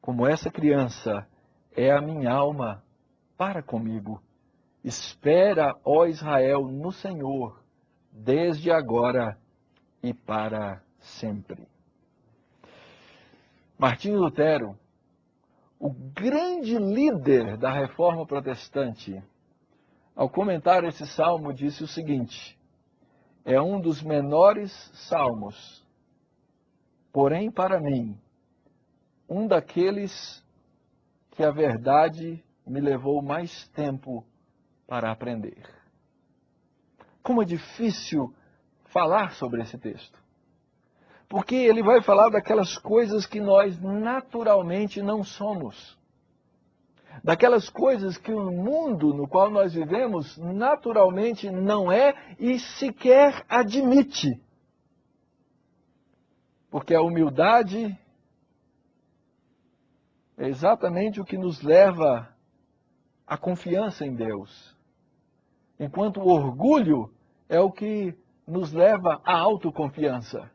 como essa criança é a minha alma para comigo. Espera, ó Israel, no Senhor, desde agora e para sempre. Martinho Lutero, o grande líder da Reforma Protestante, ao comentar esse salmo, disse o seguinte: é um dos menores salmos, porém para mim, um daqueles que a verdade me levou mais tempo para aprender. Como é difícil falar sobre esse texto. Porque ele vai falar daquelas coisas que nós naturalmente não somos. Daquelas coisas que o mundo no qual nós vivemos naturalmente não é e sequer admite. Porque a humildade é exatamente o que nos leva à confiança em Deus. Enquanto o orgulho é o que nos leva à autoconfiança.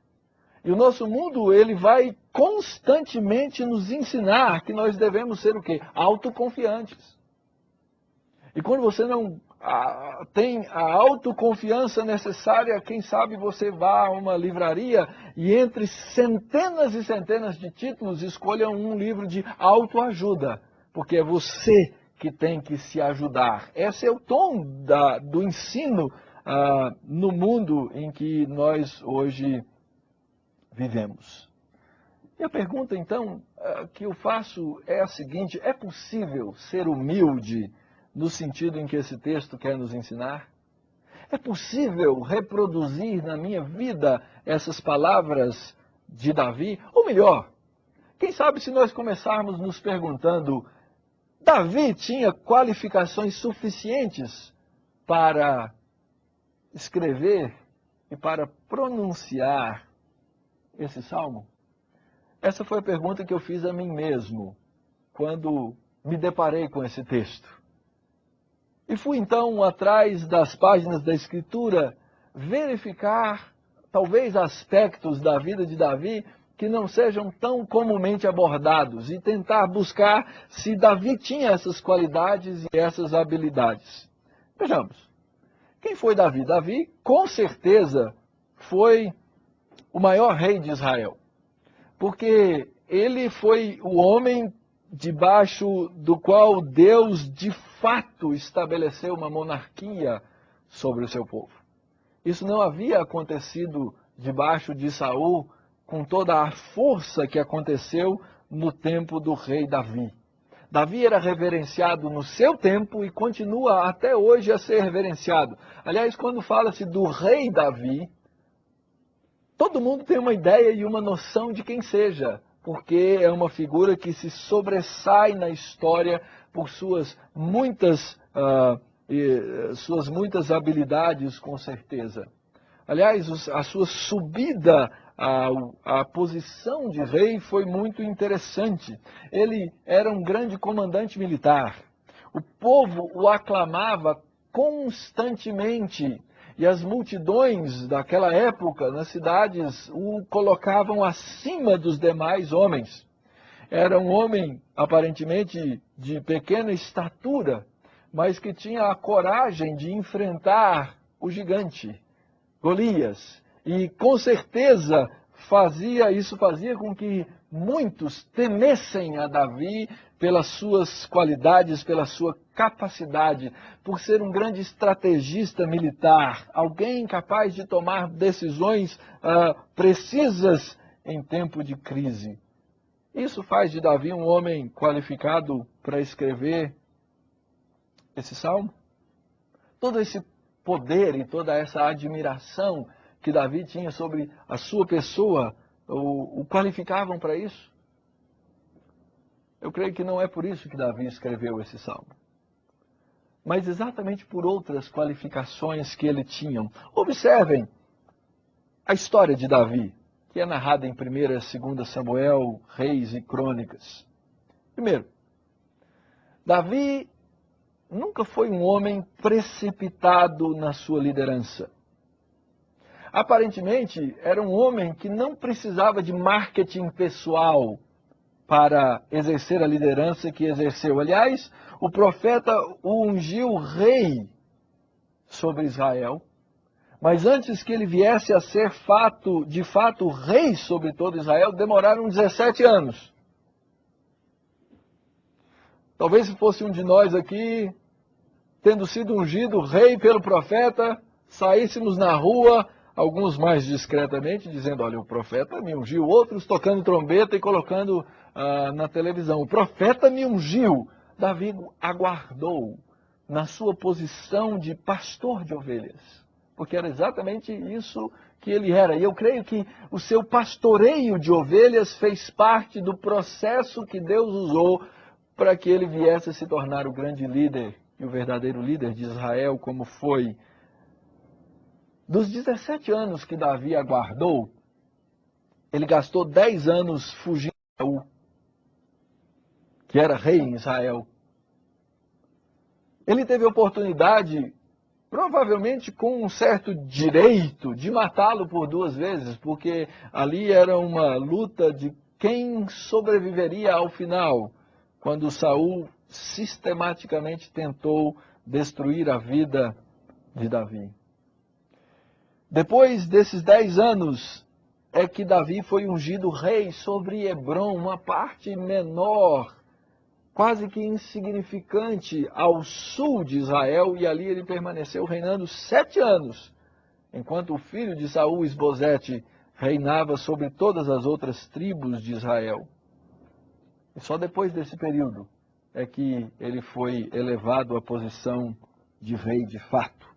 E o nosso mundo, ele vai constantemente nos ensinar que nós devemos ser o quê? Autoconfiantes. E quando você não tem a autoconfiança necessária, quem sabe você vá a uma livraria e entre centenas e centenas de títulos escolha um livro de autoajuda, porque é você que tem que se ajudar. Esse é o tom do ensino no mundo em que nós hoje vivemos. E a pergunta, então, que eu faço é a seguinte: é possível ser humilde no sentido em que esse texto quer nos ensinar? É possível reproduzir na minha vida essas palavras de Davi? Ou melhor, quem sabe se nós começarmos nos perguntando: Davi tinha qualificações suficientes para escrever e para pronunciar esse salmo? Essa foi a pergunta que eu fiz a mim mesmo quando me deparei com esse texto. E fui então atrás das páginas da Escritura verificar talvez aspectos da vida de Davi que não sejam tão comumente abordados e tentar buscar se Davi tinha essas qualidades e essas habilidades. Vejamos, quem foi Davi? Davi, com certeza, foi o maior rei de Israel, porque ele foi o homem debaixo do qual Deus de fato estabeleceu uma monarquia sobre o seu povo. Isso não havia acontecido debaixo de Saul com toda a força que aconteceu no tempo do rei Davi. Davi era reverenciado no seu tempo e continua até hoje a ser reverenciado. Aliás, quando fala-se do rei Davi, todo mundo tem uma ideia e uma noção de quem seja, porque é uma figura que se sobressai na história por suas muitas habilidades, com certeza. Aliás, a sua subida à posição de rei foi muito interessante. Ele era um grande comandante militar. O povo o aclamava constantemente. E as multidões daquela época, nas cidades, o colocavam acima dos demais homens. Era um homem, aparentemente, de pequena estatura, mas que tinha a coragem de enfrentar o gigante, Golias. E, com certeza, isso fazia com que muitos temessem a Davi pelas suas qualidades, pela sua capacidade, por ser um grande estrategista militar, alguém capaz de tomar decisões precisas em tempo de crise. Isso faz de Davi um homem qualificado para escrever esse salmo. Todo esse poder e toda essa admiração que Davi tinha sobre a sua pessoa o qualificavam para isso? Eu creio que não é por isso que Davi escreveu esse salmo, mas exatamente por outras qualificações que ele tinha. Observem a história de Davi, que é narrada em 1ª e 2ª Samuel, Reis e Crônicas. Primeiro, Davi nunca foi um homem precipitado na sua liderança. Aparentemente, era um homem que não precisava de marketing pessoal para exercer a liderança que exerceu. Aliás, o profeta o ungiu rei sobre Israel, mas antes que ele viesse a ser de fato rei sobre todo Israel, demoraram 17 anos. Talvez se fosse um de nós aqui, tendo sido ungido rei pelo profeta, saíssemos na rua, alguns mais discretamente, dizendo, olha, o profeta me ungiu, outros tocando trombeta e colocando na televisão. O profeta me ungiu. Davi aguardou na sua posição de pastor de ovelhas, porque era exatamente isso que ele era. E eu creio que o seu pastoreio de ovelhas fez parte do processo que Deus usou para que ele viesse a se tornar o grande líder e o verdadeiro líder de Israel, como foi. Dos 17 anos que Davi aguardou, ele gastou 10 anos fugindo de Saul, que era rei em Israel. Ele teve oportunidade, provavelmente com um certo direito, de matá-lo por 2 vezes, porque ali era uma luta de quem sobreviveria ao final, quando Saul sistematicamente tentou destruir a vida de Davi. Depois desses 10 anos, é que Davi foi ungido rei sobre Hebrom, uma parte menor, quase que insignificante, ao sul de Israel, e ali ele permaneceu reinando 7 anos, enquanto o filho de Saul, Isbosete, reinava sobre todas as outras tribos de Israel. E só depois desse período é que ele foi elevado à posição de rei de fato.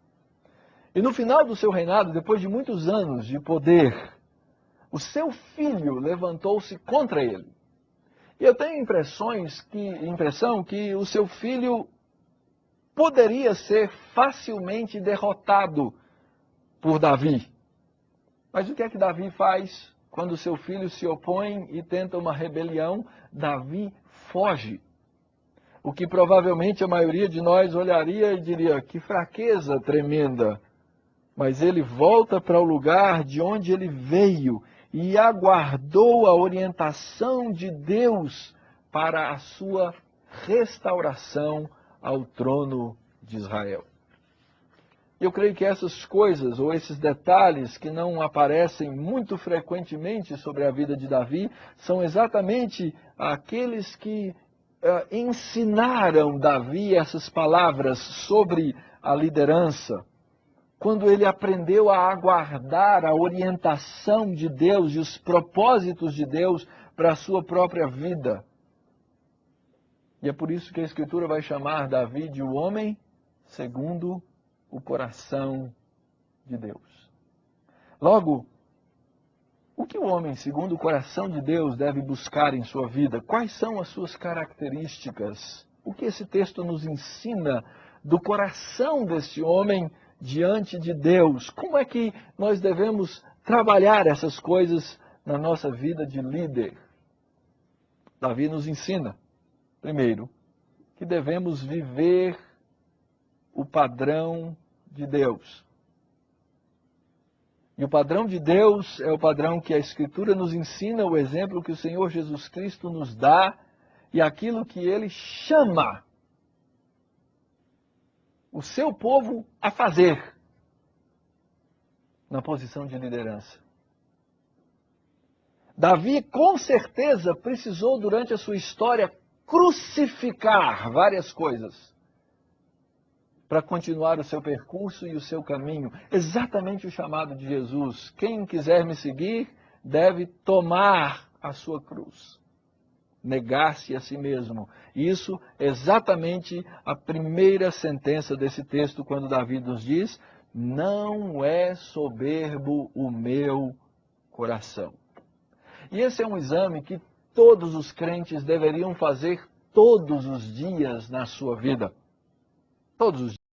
E no final do seu reinado, depois de muitos anos de poder, o seu filho levantou-se contra ele. E eu tenho impressão que o seu filho poderia ser facilmente derrotado por Davi. Mas o que é que Davi faz quando o seu filho se opõe e tenta uma rebelião? Davi foge. O que provavelmente a maioria de nós olharia e diria, que fraqueza tremenda. Mas ele volta para o lugar de onde ele veio e aguardou a orientação de Deus para a sua restauração ao trono de Israel. Eu creio que essas coisas, ou esses detalhes que não aparecem muito frequentemente sobre a vida de Davi, são exatamente aqueles que ensinaram Davi essas palavras sobre a liderança. Quando ele aprendeu a aguardar a orientação de Deus e os propósitos de Deus para a sua própria vida. E é por isso que a Escritura vai chamar Davi de o homem segundo o coração de Deus. Logo, o que o homem segundo o coração de Deus deve buscar em sua vida? Quais são as suas características? O que esse texto nos ensina do coração desse homem diante de Deus? Como é que nós devemos trabalhar essas coisas na nossa vida de líder? Davi nos ensina, primeiro, que devemos viver o padrão de Deus. E o padrão de Deus é o padrão que a Escritura nos ensina, o exemplo que o Senhor Jesus Cristo nos dá e aquilo que Ele chama o seu povo a fazer na posição de liderança. Davi, com certeza, precisou, durante a sua história, crucificar várias coisas para continuar o seu percurso e o seu caminho. Exatamente o chamado de Jesus. Quem quiser me seguir deve tomar a sua cruz. Negar-se a si mesmo. Isso é exatamente a primeira sentença desse texto, quando Davi nos diz, não é soberbo o meu coração. E esse é um exame que todos os crentes deveriam fazer todos os dias na sua vida. Todos os dias.